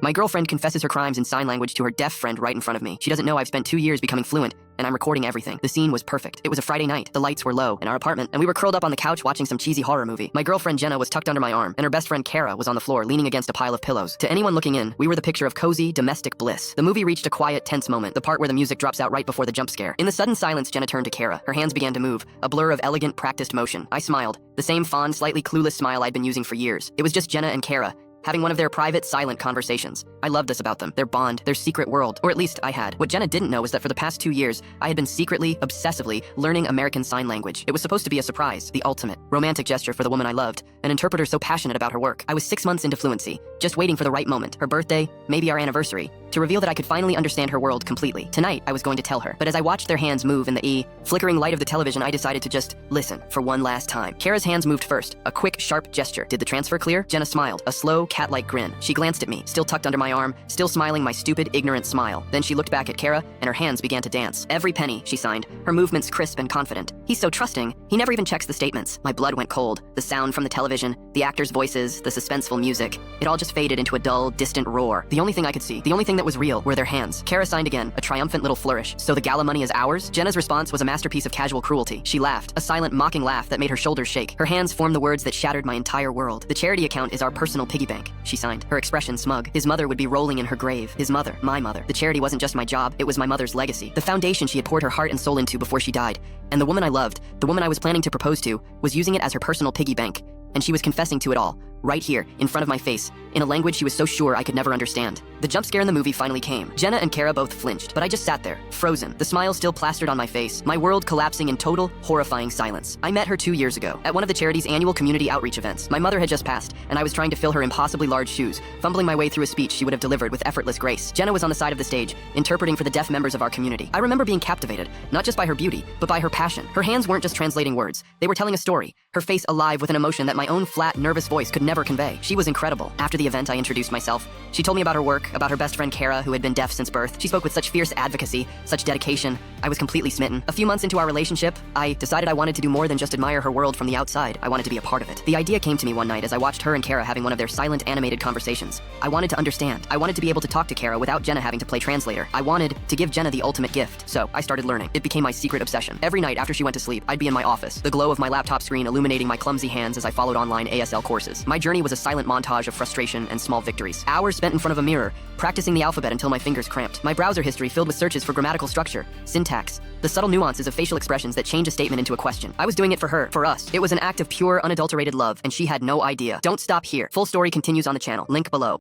My girlfriend confesses her crimes in sign language to her deaf friend right in front of me. She doesn't know I've spent 2 years becoming fluent, and I'm recording everything. The scene was perfect. It was a Friday night. The lights were low in our apartment, and we were curled up on the couch watching some cheesy horror movie. My girlfriend Jenna was tucked under my arm, and her best friend Kara was on the floor leaning against a pile of pillows. To anyone looking in, we were the picture of cozy, domestic bliss. The movie reached a quiet, tense moment, the part where the music drops out right before the jump scare. In the sudden silence, Jenna turned to Kara. Her hands began to move, a blur of elegant, practiced motion. I smiled, the same fond, slightly clueless smile I'd been using for years. It was just Jenna and Kara, having one of their private, silent conversations. I loved this about them, their bond, their secret world, or at least I had. What Jenna didn't know was that for the past 2 years, I had been secretly, obsessively learning American Sign Language. It was supposed to be a surprise, the ultimate romantic gesture for the woman I loved, an interpreter so passionate about her work. I was 6 months into fluency, just waiting for the right moment, her birthday, maybe our anniversary, to reveal that I could finally understand her world completely. Tonight, I was going to tell her, but as I watched their hands move in the flickering light of the television, I decided to just listen for one last time. Kara's hands moved first, a quick, sharp gesture. Did the transfer clear? Jenna smiled, a slow, cat-like grin. She glanced at me, still tucked under my arm, still smiling my stupid, ignorant smile. Then she looked back at Kara, and her hands began to dance. Every penny, she signed, her movements crisp and confident. He's so trusting. He never even checks the statements. My blood went cold. The sound from the television, the actors' voices, the suspenseful music. It all just faded into a dull, distant roar. The only thing I could see, the only thing that was real, were their hands. Kara signed again, a triumphant little flourish. So the gala money is ours? Jenna's response was a masterpiece of casual cruelty. She laughed, a silent, mocking laugh that made her shoulders shake. Her hands formed the words that shattered my entire world. The charity account is our personal piggy bank, she signed, her expression smug. His mother would be rolling in her grave. His mother, my mother. The charity wasn't just my job, it was my mother's legacy. The foundation she had poured her heart and soul into before she died. And the woman I loved, the woman I was planning to propose to, was using it as her personal piggy bank. And she was confessing to it all, right here, in front of my face, in a language she was so sure I could never understand. The jump scare in the movie finally came. Jenna and Kara both flinched, but I just sat there, frozen, the smile still plastered on my face, my world collapsing in total, horrifying silence. I met her 2 years ago, at one of the charity's annual community outreach events. My mother had just passed, and I was trying to fill her impossibly large shoes, fumbling my way through a speech she would have delivered with effortless grace. Jenna was on the side of the stage, interpreting for the deaf members of our community. I remember being captivated, not just by her beauty, but by her passion. Her hands weren't just translating words, they were telling a story, her face alive with an emotion that my own flat, nervous voice could never convey. She was incredible. After the event, I introduced myself. She told me about her work, about her best friend Kara, who had been deaf since birth. She spoke with such fierce advocacy, such dedication. I was completely smitten. A few months into our relationship, I decided I wanted to do more than just admire her world from the outside. I wanted to be a part of it. The idea came to me one night as I watched her and Kara having one of their silent, animated conversations. I wanted to understand. I wanted to be able to talk to Kara without Jenna having to play translator. I wanted to give Jenna the ultimate gift. So I started learning. It became my secret obsession. Every night after she went to sleep, I'd be in my office, the glow of my laptop screen illuminating my clumsy hands as I followed online ASL courses. My journey was a silent montage of frustration and small victories. Hours spent in front of a mirror, practicing the alphabet until my fingers cramped. My browser history filled with searches for grammatical structure, syntax, the subtle nuances of facial expressions that change a statement into a question. I was doing it for her, for us. It was an act of pure, unadulterated love, and she had no idea. Don't stop here. Full story continues on the channel. Link below.